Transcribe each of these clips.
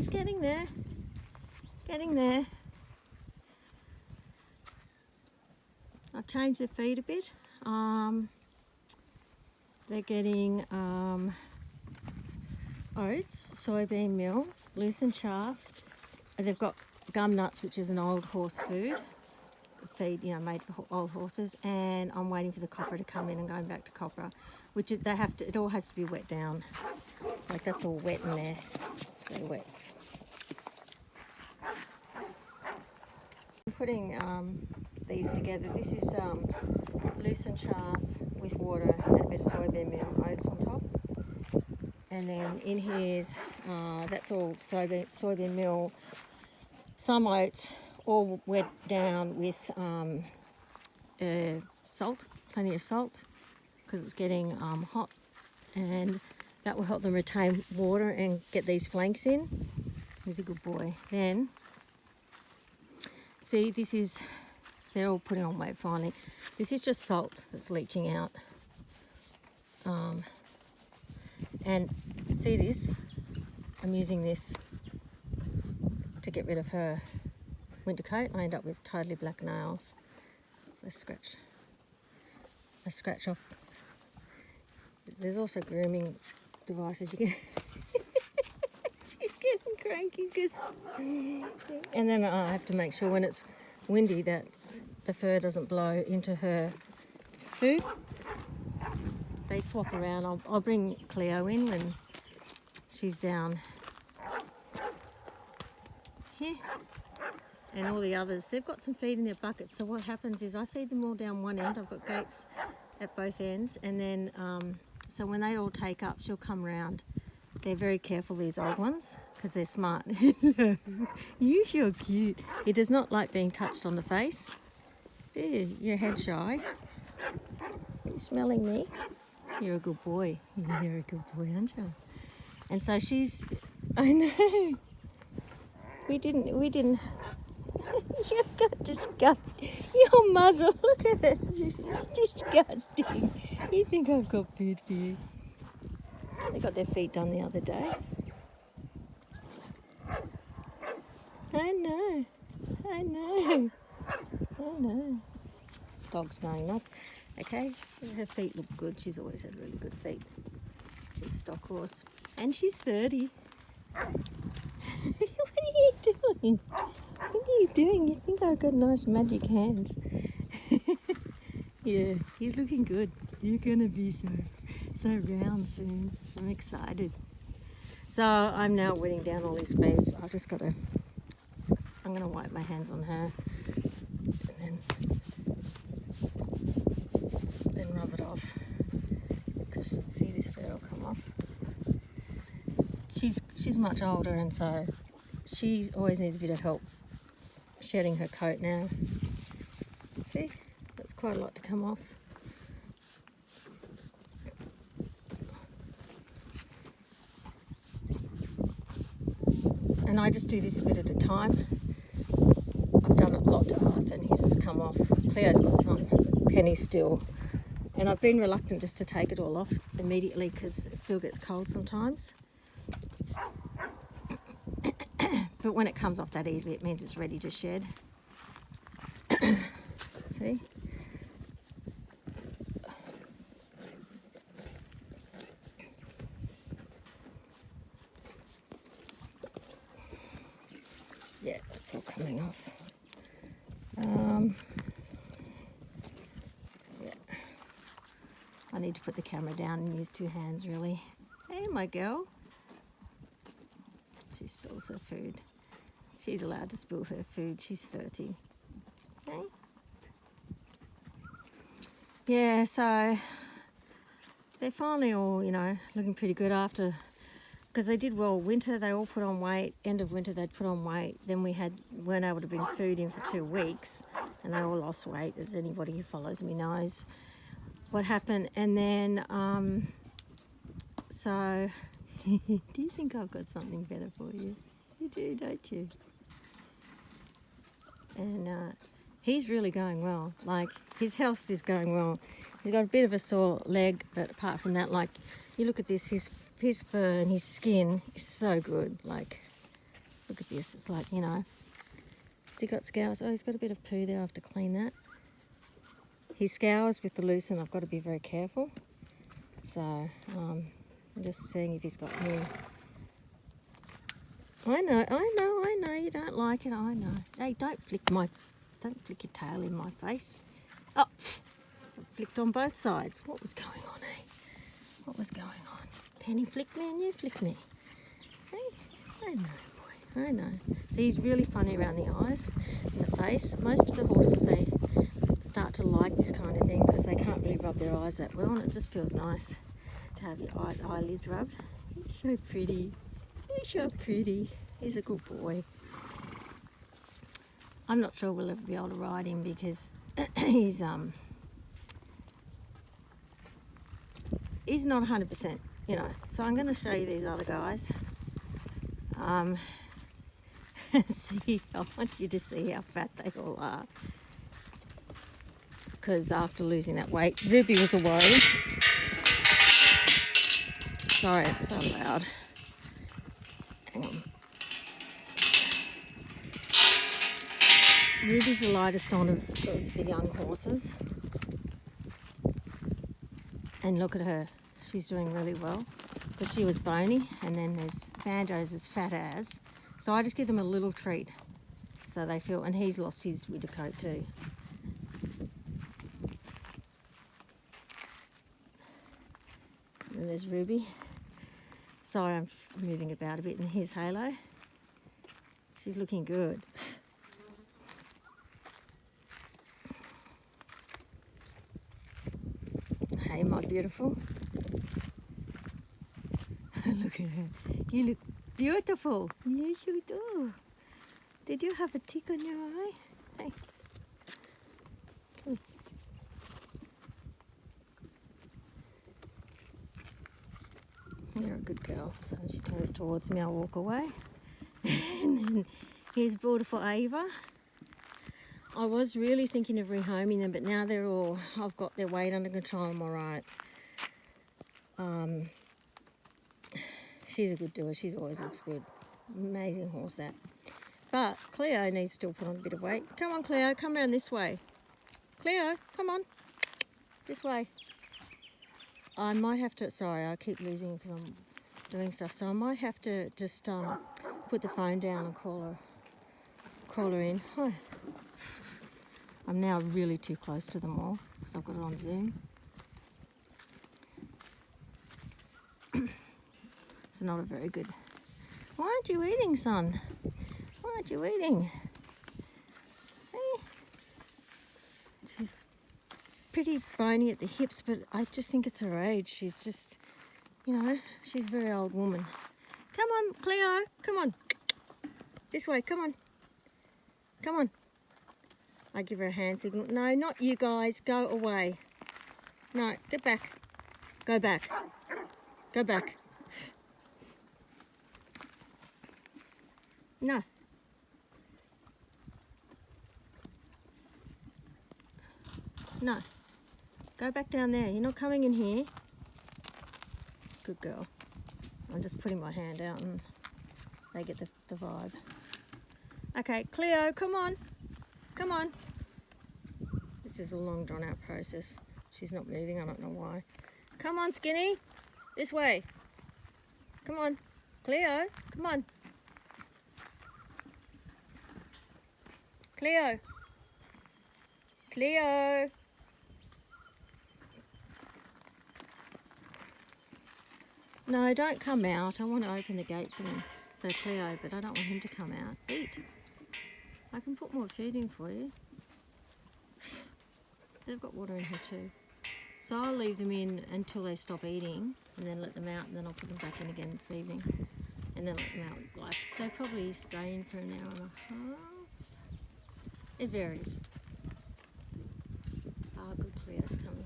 He's getting there. Getting there. I've changed their feed a bit. They're getting oats, soybean meal, loosened chaff. They've got gum nuts, which is an old horse food. Feed, made for old horses. And I'm waiting for the copra to come in and going back to copra, which they have to. It all has to be wet down. Like that's all wet in there. It's very wet. I'm putting these together. This is loosened chaff with water and a bit of soybean meal, oats on top. And then in here's, that's all soybean meal, some oats, all wet down with salt, plenty of salt, because it's getting hot, and that will help them retain water and get these flanks in. He's a good boy. Then, see, they're all putting on weight finally. This is just salt that's leaching out. And see this? I'm using this to get rid of her winter coat. I end up with totally black nails. So I scratch off. There's also grooming devices you can. She's getting cranky and then I have to make sure when it's windy that the fur doesn't blow into her food. They swap around. I'll bring Cleo in when she's down here. And all the others, they've got some feed in their buckets. So what happens is I feed them all down one end. I've got gates at both ends. And then, so when they all take up, she'll come round. They're very careful, these old ones, because they're smart. You're cute. He does not like being touched on the face. Do you? You're head shy. Are you smelling me? You're a good boy. You're a good boy, aren't you? And so she's, I know. We didn't. You've got disgusting. Your muzzle, look at it. It's disgusting. You think I've got food for you? They got their feet done the other day. I know. Dog's going nuts. Okay, her feet look good. She's always had really good feet. She's a stock horse. And she's 30. What are you doing? What are you doing? You think I've got nice magic hands. Yeah, he's looking good. You're gonna be so round soon. I'm excited. So I'm now wetting down all these feeds. I'm gonna wipe my hands on her and then rub it off. Because see, this fur will come off. She's much older, and so she always needs a bit of help shedding her coat now. See, that's quite a lot to come off. And I just do this a bit at a time. I've done it a lot to Arthur and he's just come off. Cleo's got some pennies still. And I've been reluctant just to take it all off immediately because it still gets cold sometimes. But when it comes off that easily, it means it's ready to shed. See? Yeah, that's all coming off. Yeah. I need to put the camera down and use two hands, really. Hey, my girl. She spills her food. She's allowed to spill her food. She's 30. Okay? Yeah, so they're finally all, looking pretty good after, because they did well winter. They all put on weight. End of winter, they'd put on weight. Then weren't able to bring food in for 2 weeks, and they all lost weight, as anybody who follows me knows what happened. And then, so, do you think I've got something better for you? You do, don't you? And he's really going well. Like, his health is going well. He's got a bit of a sore leg, but apart from that, like, you look at this, his fur and his skin is so good. Like, Look at this. It's like, you know. Has he got scours? Oh, he's got a bit of poo there. I have to clean that. He scours with the loosen. I've got to be very careful. So I'm just seeing if he's got new. I know. You don't like it. I know. Hey, don't flick your tail in my face. Oh, I flicked on both sides. What was going on, eh? What was going on? Penny flicked me and you flicked me. Hey, I know, boy. I know. See, he's really funny around the eyes and the face. Most of the horses, they start to like this kind of thing because they can't really rub their eyes that well, and it just feels nice to have your eyelids rubbed. He's so pretty. He's so pretty. He's a good boy. I'm not sure we'll ever be able to ride him because he's not 100%, you know. So I'm going to show you these other guys. See, I want you to see how fat they all are. Because after losing that weight, Ruby was a worry. Sorry, it's so loud. Hang on. Ruby's the lightest on of the young horses. And look at her. She's doing really well. Because she was bony. And then there's Banjo's as fat as. So I just give them a little treat. So they feel... And he's lost his winter coat too. And there's Ruby. Sorry, I'm moving about a bit. And here's Halo. She's looking good. Hey, my beautiful. Look at her. You look beautiful. Yes, you do. Did you have a tick on your eye? Hey. Come. You're a good girl. So she turns towards me, I'll walk away. And then here's beautiful Ava. I was really thinking of rehoming them, but now they're all, I've got their weight under control, I'm all right. She's a good doer, she's always looks good. Amazing horse, that. But Cleo needs to still put on a bit of weight. Come on, Cleo, come around this way. Cleo, come on. This way. I might have to, sorry, I keep losing because I'm doing stuff, so I might have to just put the phone down and call her in. Hi. I'm now really too close to them all because I've got it on Zoom. It's not a very good... Why aren't you eating, son? Why aren't you eating? Hey. She's pretty bony at the hips, but I just think it's her age. She's just, you know, she's a very old woman. Come on, Cleo, come on. This way, come on. Come on. I give her a hand signal. No, not you guys. Go away. No, get back. Go back. Go back. No. No. Go back down there. You're not coming in here. Good girl. I'm just putting my hand out and they get the vibe. Okay, Cleo, come on. Come on. This is a long drawn out process. She's not moving, I don't know why. Come on, Skinny. This way. Come on. Cleo, come on. Cleo. Cleo. No, don't come out. I want to open the gate for him, for Cleo, but I don't want him to come out. Eat. I can put more food in for you. They've got water in here too. So I'll leave them in until they stop eating and then let them out, and then I'll put them back in again this evening. And then let them out. Like, they probably stay in for an hour and a half. It varies. Oh, good, Cleo's coming.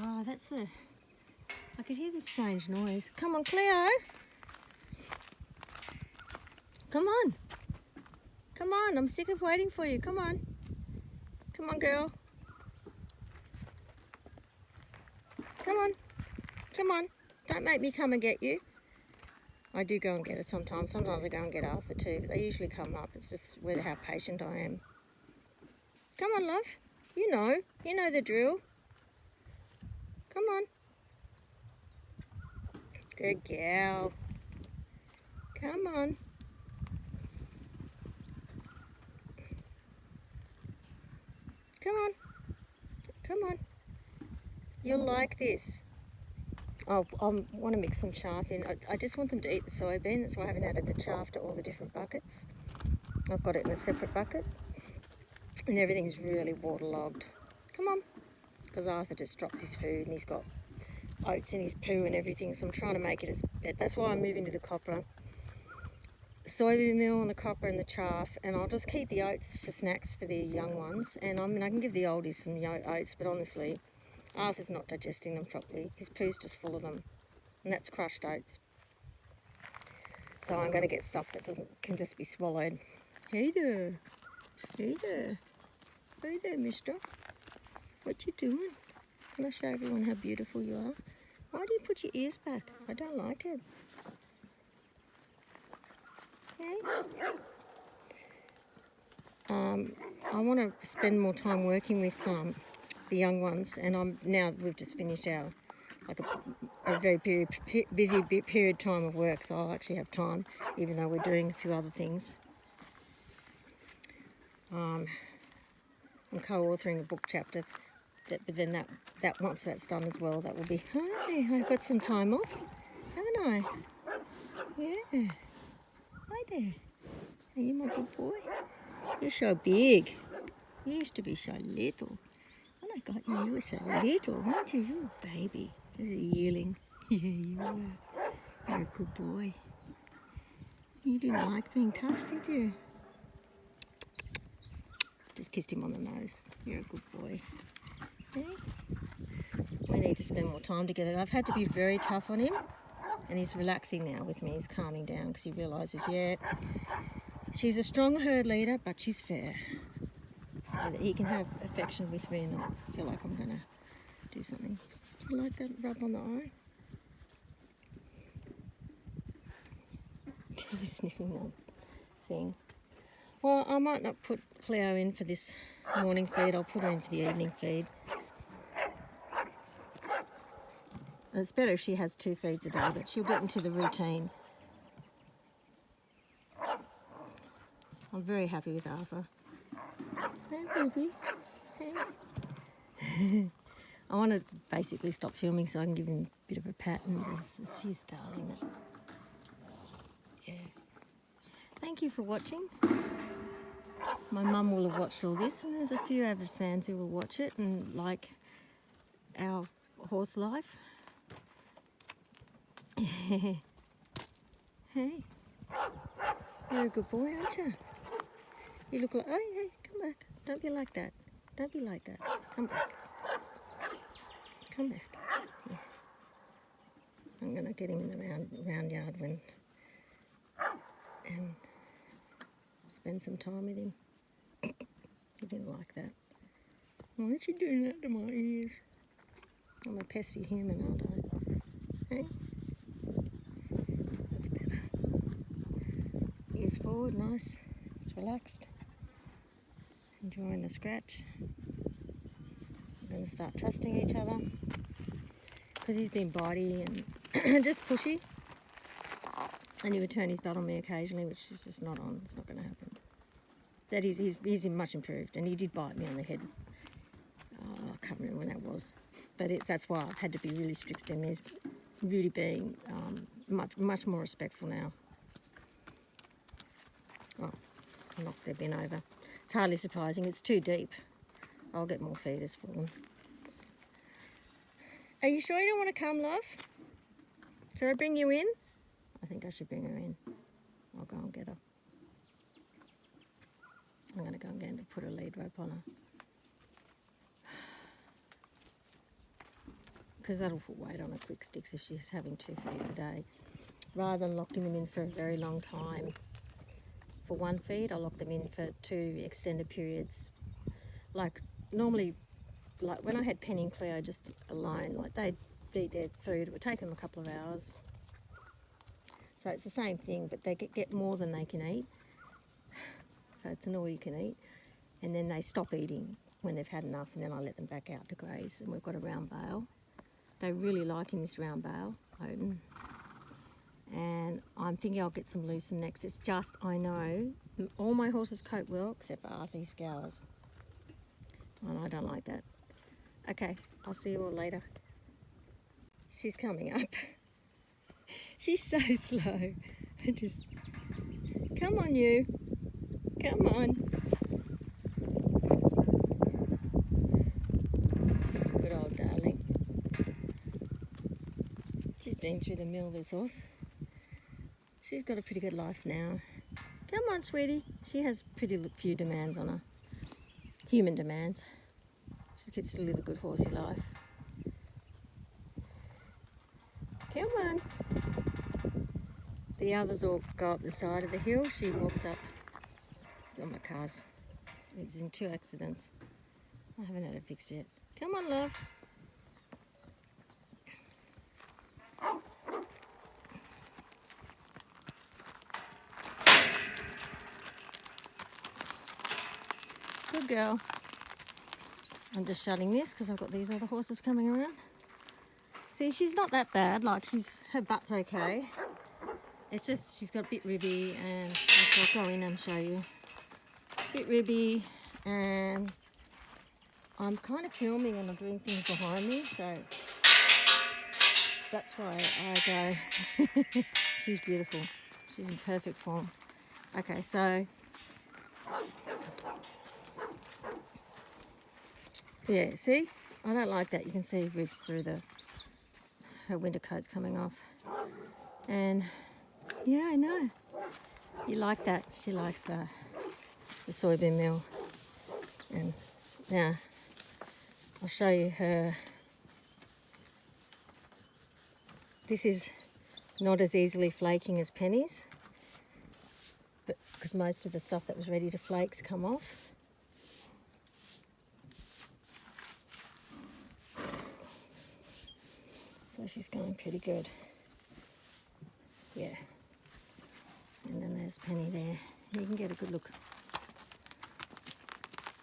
Oh, that's the... I could hear this strange noise. Come on, Cleo. Come on. Come on, I'm sick of waiting for you. Come on. Come on, girl. Come on. Come on. Don't make me come and get you. I do go and get her sometimes. Sometimes I go and get Arthur too, but they usually come up. It's just whether how patient I am. Come on, love. You know the drill. Come on. Good gal. Come on. Come on. Come on. You'll like this. Oh, I want to mix some chaff in. I just want them to eat the soybean. That's why I haven't added the chaff to all the different buckets. I've got it in a separate bucket. And everything's really waterlogged. Come on. Because Arthur just drops his food and he's got oats in his poo and everything. So I'm trying to make it as... That's why I'm moving to the copper. The soybean meal and the copper and the chaff. And I'll just keep the oats for snacks for the young ones. And I mean, I can give the oldies some oats, but honestly, Arthur's not digesting them properly. His poo's just full of them. And that's crushed oats. So I'm going to get stuff that can just be swallowed. Hey there. Hey there. Hey there, mister. What you doing? Can I show everyone how beautiful you are? Why do you put your ears back? I don't like it. Okay. I want to spend more time working with the young ones, and we've just finished our a very busy period time of work, so I'll actually have time, even though we're doing a few other things. I'm co-authoring a book chapter, but then that once that's done as well, that will be. Hi, I've got some time off, haven't I? Yeah. Hi there. Are you my good boy? You're so big. You used to be so little. When I got you, you were so little, weren't you? You were a baby. There's a yearling. Yeah, you were. You're a good boy. You didn't like being touched, did you? Just kissed him on the nose. You're a good boy. Hey? We need to spend more time together. I've had to be very tough on him, and he's relaxing now with me. He's calming down because he realises, yeah, she's a strong herd leader, but she's fair. So that he can have affection with me and not feel like I'm going to do something. Do you like that rub on the eye? He's sniffing the thing. Well, I might not put Cleo in for this morning feed. I'll put her in for the evening feed. It's better if she has 2 feeds a day, but she'll get into the routine. I'm very happy with Arthur. Hey, baby. Hey. I want to basically stop filming so I can give him a bit of a pat, and she's darling. Yeah. Thank you for watching. My mum will have watched all this, and there's a few avid fans who will watch it and like our horse life. Hey, you're a good boy, aren't you? You look like, hey, come back. Don't be like that. Don't be like that. Come back. Come back. Yeah. I'm going to get him in the round yard and spend some time with him. He didn't like that. Why is she doing that to my ears? I'm a pesky human, aren't I? Hey? That's better. Ears forward, nice. It's relaxed. Enjoying the scratch. We're going to start trusting each other. Because he's been bitey and just pushy. And he would turn his butt on me occasionally, which is just not on. It's not going to happen. That he's much improved, and he did bite me on the head. I can't remember when that was, but that's why I've had to be really strict with him. He's really being much more respectful now. Oh, I knocked their bin over. It's hardly surprising. It's too deep. I'll get more feeders for them. Are you sure you don't want to come, love? Shall I bring you in? I think I should bring her in. I'll go and get her. I'm going to go and get her to put a lead rope on her. Because that'll put weight on her quick sticks if she's having 2 feeds a day. Rather than locking them in for a very long time. For 1 feed, I lock them in for 2 extended periods. Like normally like when I had Penny and Cleo just alone, like they'd eat their food, it would take them a couple of hours. So it's the same thing, but they get more than they can eat. So it's an all you can eat. And then they stop eating when they've had enough, and then I let them back out to graze. And we've got a round bale. They're really liking this round bale, oaten. And I'm thinking I'll get some lucerne next. It's just, I know, all my horses cope well, except for Arthur, he scours. And I don't like that. Okay, I'll see you all later. She's coming up. She's so slow. Just, come on you. Come on. She's a good old darling. She's been through the mill, this horse. She's got a pretty good life now. Come on, sweetie. She has pretty few demands on her. Human demands. She gets to live a good horsey life. Come on. The others all go up the side of the hill. She walks up. Oh, my car's in 2 accidents. I haven't had it fixed yet. Come on, love. Good girl. I'm just shutting this because I've got these other horses coming around. See, she's not that bad. Like, her butt's okay. It's just she's got a bit ribby, and I'll go in and show you. Bit ribby, and I'm kind of filming and I'm doing things behind me, so that's why I go. She's beautiful. She's in perfect form. Okay, so yeah, see? I don't like that. You can see ribs through her winter coat's coming off. And yeah, I know. You like that. She likes the soybean meal. And now I'll show you her. This is not as easily flaking as Penny's, but because most of the stuff that was ready to flake's come off. So she's going pretty good. Yeah. And then there's Penny there. You can get a good look.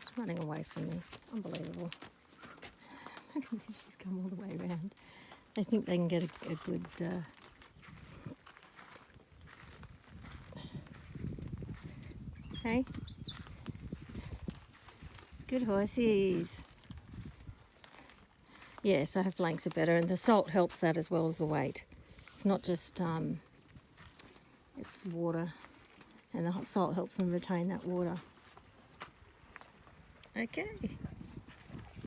She's running away from me. Unbelievable. Look at this, she's come all the way around. They think they can get a good... Hey? Good horses. Yeah, so her flanks are better, and the salt helps that as well as the weight. It's not just, it's the water, and the hot salt helps them retain that water. Okay.